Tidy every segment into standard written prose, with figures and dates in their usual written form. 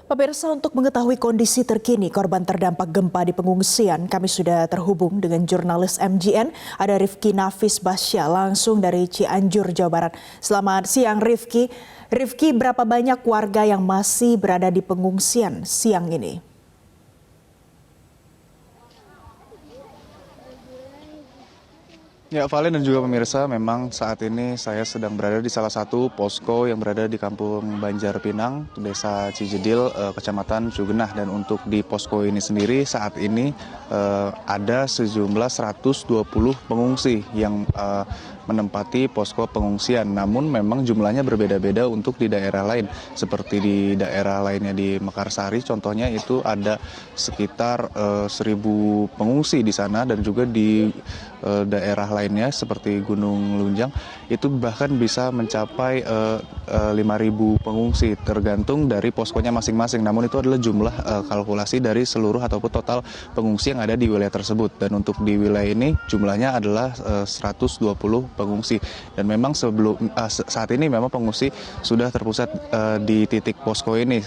Pemirsa, untuk mengetahui kondisi terkini korban terdampak gempa di pengungsian, kami sudah terhubung dengan jurnalis MGN, ada Rifki Nafis Basya, langsung dari Cianjur, Jawa Barat. Selamat siang Rifki. Rifki, berapa banyak warga yang masih berada di pengungsian siang ini? Ya, Valen dan juga pemirsa, memang saat ini saya sedang berada di salah satu posko yang berada di Kampung Banjar Pinang, Desa Cijedil, Kecamatan Cugenah. Dan untuk di posko ini sendiri saat ini ada sejumlah 120 pengungsi yang menempati posko pengungsian. Namun memang jumlahnya berbeda-beda untuk di daerah lain. Seperti di daerah lainnya di Mekarsari contohnya itu ada sekitar 1.000 pengungsi di sana, dan juga di daerah lainnya seperti Gunung Lunjang itu bahkan bisa mencapai 5.000 pengungsi tergantung dari poskonya masing-masing. Namun itu adalah jumlah kalkulasi dari seluruh ataupun total pengungsi yang ada di wilayah tersebut. Dan untuk di wilayah ini jumlahnya adalah 120 pengungsi. Dan memang saat ini memang pengungsi sudah terpusat di titik posko ini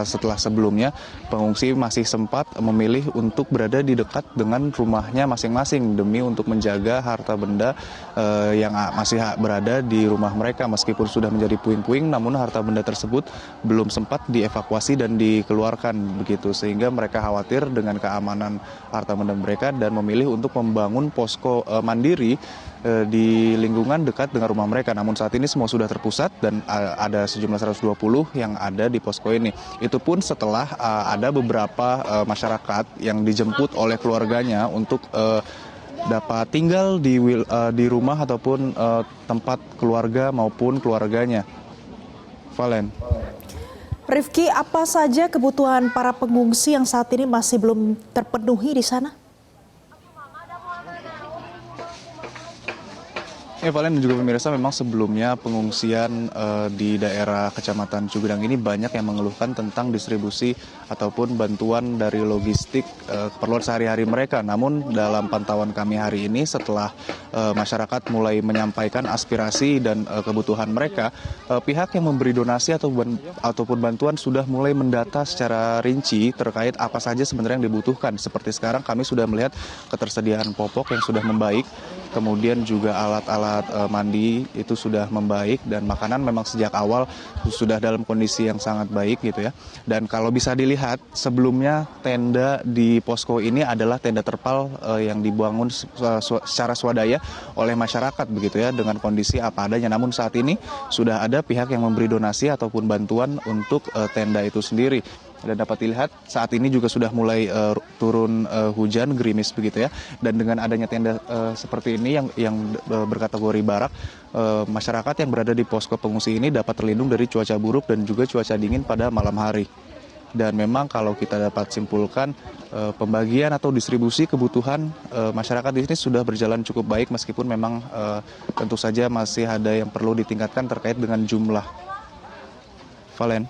setelah sebelumnya pengungsi masih sempat memilih untuk berada di dekat dengan rumahnya masing-masing demi untuk menjaga harta benda yang masih berada di rumah mereka. Meskipun sudah menjadi puing-puing, namun harta benda tersebut belum sempat dievakuasi dan dikeluarkan begitu, sehingga mereka khawatir dengan keamanan harta benda mereka dan memilih untuk membangun posko mandiri di lingkungan dekat dengan rumah mereka. Namun saat ini semua sudah terpusat dan ada sejumlah 120 yang ada di posko ini. Itu pun setelah ada beberapa masyarakat yang dijemput oleh keluarganya untuk dapat tinggal di rumah ataupun tempat keluarga maupun keluarganya. Valen. Rifki, apa saja kebutuhan para pengungsi yang saat ini masih belum terpenuhi di sana? Ya, Valen dan juga pemirsa, memang sebelumnya pengungsian di daerah Kecamatan Cugenang ini banyak yang mengeluhkan tentang distribusi ataupun bantuan dari logistik keperluan sehari-hari mereka. Namun dalam pantauan kami hari ini setelah masyarakat mulai menyampaikan aspirasi dan kebutuhan mereka, pihak yang memberi donasi ataupun bantuan sudah mulai mendata secara rinci terkait apa saja sebenarnya yang dibutuhkan. Seperti sekarang kami sudah melihat ketersediaan popok yang sudah membaik, kemudian juga alat-alat mandi itu sudah membaik, dan makanan memang sejak awal sudah dalam kondisi yang sangat baik gitu ya. Dan kalau bisa dilihat sebelumnya tenda di posko ini adalah tenda terpal yang dibangun secara swadaya oleh masyarakat begitu ya, dengan kondisi apa adanya. Namun saat ini sudah ada pihak yang memberi donasi ataupun bantuan untuk tenda itu sendiri. Dan dapat dilihat saat ini juga sudah mulai turun hujan gerimis begitu ya. Dan dengan adanya tenda seperti ini yang berkategori barak, masyarakat yang berada di posko pengungsi ini dapat terlindung dari cuaca buruk dan juga cuaca dingin pada malam hari. Dan memang kalau kita dapat simpulkan pembagian atau distribusi kebutuhan masyarakat di sini sudah berjalan cukup baik, meskipun memang tentu saja masih ada yang perlu ditingkatkan terkait dengan jumlah. Valen.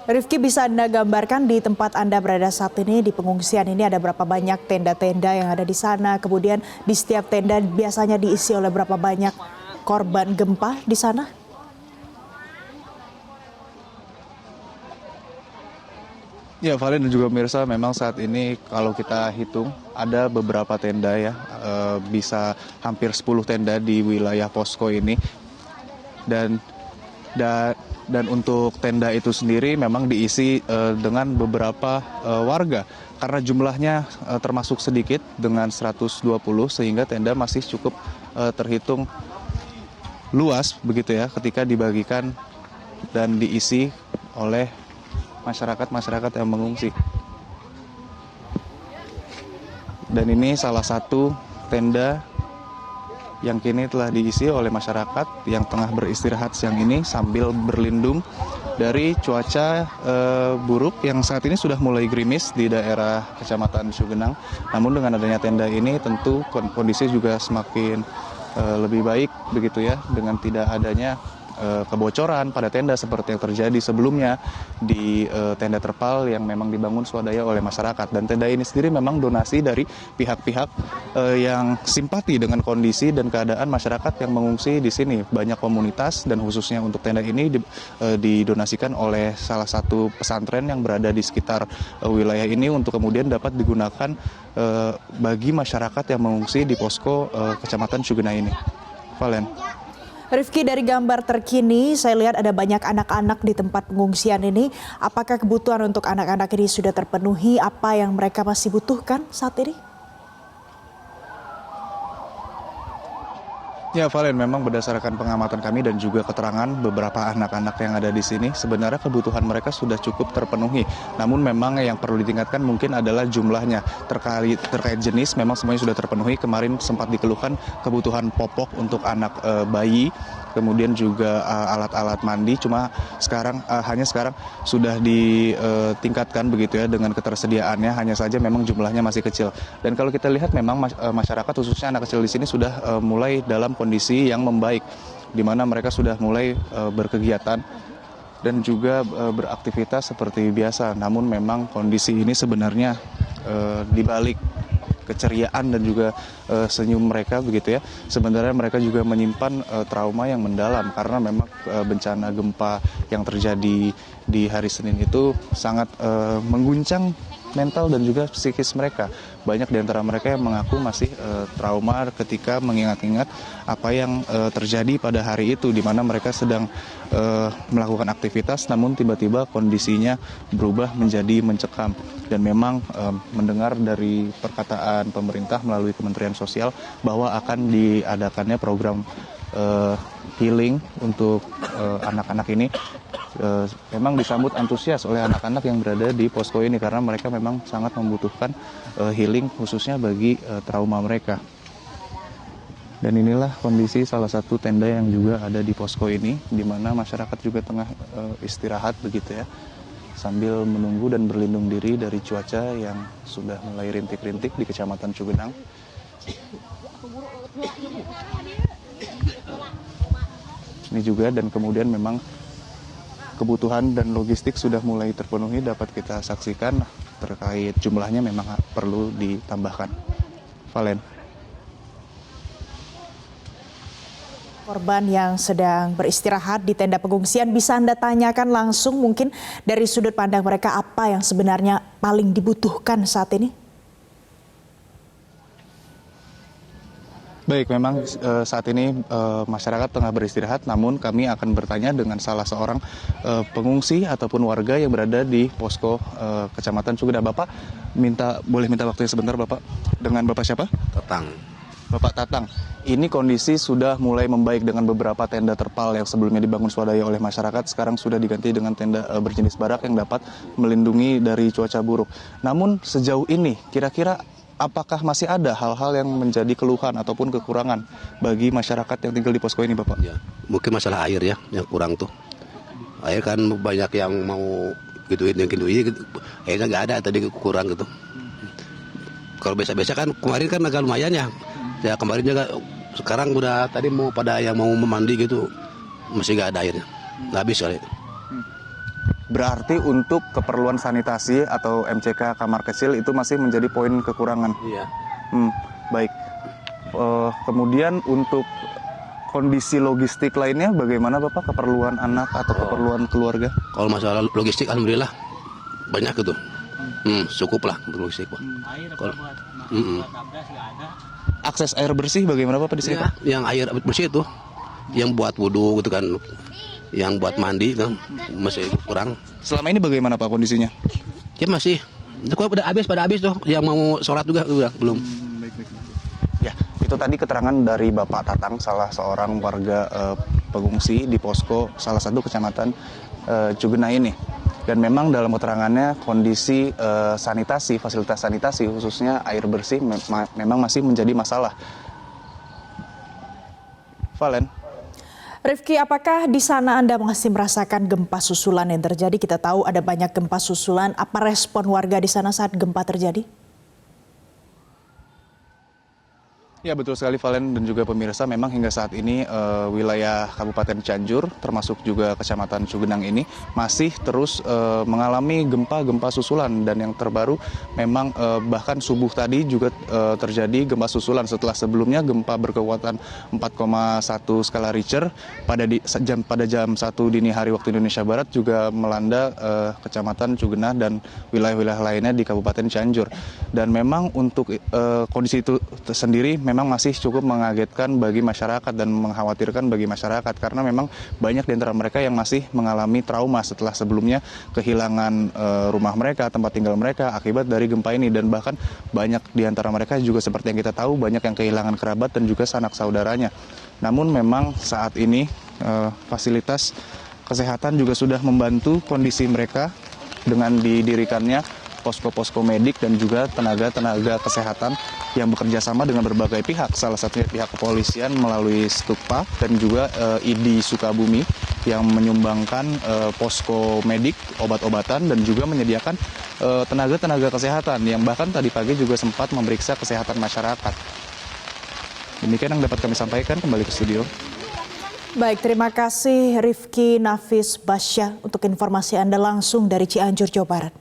Rifki, bisa Anda gambarkan di tempat Anda berada saat ini di pengungsian ini ada berapa banyak tenda-tenda yang ada di sana? Kemudian di setiap tenda biasanya diisi oleh berapa banyak korban gempa di sana? Ya, Valen dan juga pemirsa, memang saat ini kalau kita hitung ada beberapa tenda ya, bisa hampir 10 tenda di wilayah posko ini. Dan untuk tenda itu sendiri memang diisi dengan beberapa warga, karena jumlahnya termasuk sedikit dengan 120, sehingga tenda masih cukup terhitung luas begitu ya ketika dibagikan dan diisi oleh masyarakat yang mengungsi. Dan ini salah satu tenda yang kini telah diisi oleh masyarakat yang tengah beristirahat siang ini sambil berlindung dari cuaca buruk yang saat ini sudah mulai gerimis di daerah Kecamatan Cugenang. Namun dengan adanya tenda ini tentu kondisi juga semakin lebih baik begitu ya, dengan tidak adanya kebocoran pada tenda seperti yang terjadi sebelumnya di tenda terpal yang memang dibangun swadaya oleh masyarakat. Dan tenda ini sendiri memang donasi dari pihak-pihak yang simpati dengan kondisi dan keadaan masyarakat yang mengungsi di sini. Banyak komunitas dan khususnya untuk tenda ini didonasikan oleh salah satu pesantren yang berada di sekitar wilayah ini untuk kemudian dapat digunakan bagi masyarakat yang mengungsi di posko Kecamatan Cugena ini. Valen. Rifki, dari gambar terkini saya lihat ada banyak anak-anak di tempat pengungsian ini. Apakah kebutuhan untuk anak-anak ini sudah terpenuhi? Apa yang mereka masih butuhkan saat ini? Ya, Valen, memang berdasarkan pengamatan kami dan juga keterangan beberapa anak-anak yang ada di sini, sebenarnya kebutuhan mereka sudah cukup terpenuhi. Namun memang yang perlu ditingkatkan mungkin adalah jumlahnya. Terkait jenis, memang semuanya sudah terpenuhi. Kemarin sempat dikeluhkan kebutuhan popok untuk anak bayi, kemudian juga alat-alat mandi. Cuma hanya sekarang sudah ditingkatkan begitu ya dengan ketersediaannya. Hanya saja memang jumlahnya masih kecil. Dan kalau kita lihat memang masyarakat khususnya anak kecil di sini sudah mulai dalam kondisi yang membaik, di mana mereka sudah mulai berkegiatan dan juga beraktivitas seperti biasa. Namun memang kondisi ini sebenarnya dibalik keceriaan dan juga senyum mereka begitu ya, sebenarnya mereka juga menyimpan trauma yang mendalam karena memang bencana gempa yang terjadi di hari Senin itu sangat mengguncang mental dan juga psikis mereka. Banyak di antara mereka yang mengaku masih trauma ketika mengingat-ingat apa yang terjadi pada hari itu, di mana mereka sedang melakukan aktivitas namun tiba-tiba kondisinya berubah menjadi mencekam. Dan memang mendengar dari perkataan pemerintah melalui Kementerian Sosial bahwa akan diadakannya program healing untuk anak-anak ini. Memang disambut antusias oleh anak-anak yang berada di posko ini karena mereka memang sangat membutuhkan healing khususnya bagi trauma mereka. Dan inilah kondisi salah satu tenda yang juga ada di posko ini, di mana masyarakat juga tengah istirahat begitu ya, sambil menunggu dan berlindung diri dari cuaca yang sudah mulai rintik-rintik di Kecamatan Cugenang. Ini juga, dan kemudian memang kebutuhan dan logistik sudah mulai terpenuhi, dapat kita saksikan. Terkait jumlahnya memang perlu ditambahkan. Valen. Korban yang sedang beristirahat di tenda pengungsian, bisa Anda tanyakan langsung mungkin dari sudut pandang mereka apa yang sebenarnya paling dibutuhkan saat ini? Baik, memang saat ini masyarakat tengah beristirahat, namun kami akan bertanya dengan salah seorang pengungsi ataupun warga yang berada di posko Kecamatan Cugena. Bapak, boleh minta waktunya sebentar, Bapak? Dengan Bapak siapa? Tatang. Bapak Tatang, ini kondisi sudah mulai membaik dengan beberapa tenda terpal yang sebelumnya dibangun swadaya oleh masyarakat, sekarang sudah diganti dengan tenda berjenis barak yang dapat melindungi dari cuaca buruk. Namun sejauh ini, kira-kira apakah masih ada hal-hal yang menjadi keluhan ataupun kekurangan bagi masyarakat yang tinggal di posko ini, Bapak? Ya, mungkin masalah air ya yang kurang tuh. Air kan banyak yang mau gituin, airnya nggak ada, tadi kurang gitu. Kalau biasa-biasa kan kemarin kan agak lumayan ya. Ya kemarin juga, sekarang udah tadi mau pada yang mau mandi gitu, masih nggak ada airnya, nggak habis kali. Berarti untuk keperluan sanitasi atau MCK kamar kecil itu masih menjadi poin kekurangan. Iya. Baik. Kemudian untuk kondisi logistik lainnya bagaimana, Bapak? Keperluan anak atau keperluan keluarga? Kalau masalah logistik alhamdulillah banyak gitu. Cukup lah untuk logistik, Pak. Kalau akses air bersih bagaimana, Bapak, di sini? ya, yang air bersih itu, yang buat wudhu gitu kan, yang buat mandi kan masih kurang. Selama ini bagaimana, Pak, kondisinya? Ya masih, itu pada habis tuh, yang mau sholat juga udah belum. Ya, itu tadi keterangan dari Bapak Tatang, salah seorang warga pengungsi di posko salah satu kecamatan Cugena ini. Dan memang dalam keterangannya kondisi sanitasi, fasilitas sanitasi khususnya air bersih memang masih menjadi masalah. Valen. Rifki, apakah di sana Anda masih merasakan gempa susulan yang terjadi? Kita tahu ada banyak gempa susulan. Apa respon warga di sana saat gempa terjadi? Ya betul sekali Valen dan juga pemirsa, memang hingga saat ini wilayah Kabupaten Cianjur termasuk juga Kecamatan Cugenang ini masih terus mengalami gempa-gempa susulan, dan yang terbaru memang bahkan subuh tadi juga terjadi gempa susulan setelah sebelumnya gempa berkekuatan 4,1 skala Richter pada jam 1 dini hari waktu Indonesia Barat juga melanda Kecamatan Cugenang dan wilayah-wilayah lainnya di Kabupaten Cianjur. Dan memang untuk kondisi itu sendiri memang masih cukup mengagetkan bagi masyarakat dan mengkhawatirkan bagi masyarakat, karena memang banyak di antara mereka yang masih mengalami trauma setelah sebelumnya kehilangan rumah mereka, tempat tinggal mereka akibat dari gempa ini, dan bahkan banyak di antara mereka juga seperti yang kita tahu banyak yang kehilangan kerabat dan juga sanak saudaranya. Namun memang saat ini fasilitas kesehatan juga sudah membantu kondisi mereka dengan didirikannya posko-posko medik dan juga tenaga-tenaga kesehatan yang bekerja sama dengan berbagai pihak, salah satunya pihak kepolisian melalui Stukpa dan juga ID Sukabumi yang menyumbangkan posko medik, obat-obatan, dan juga menyediakan tenaga-tenaga kesehatan yang bahkan tadi pagi juga sempat memeriksa kesehatan masyarakat. Demikian yang dapat kami sampaikan, kembali ke studio. Baik, terima kasih Rifki Nafis Basya untuk informasi Anda langsung dari Cianjur, Jawa Barat.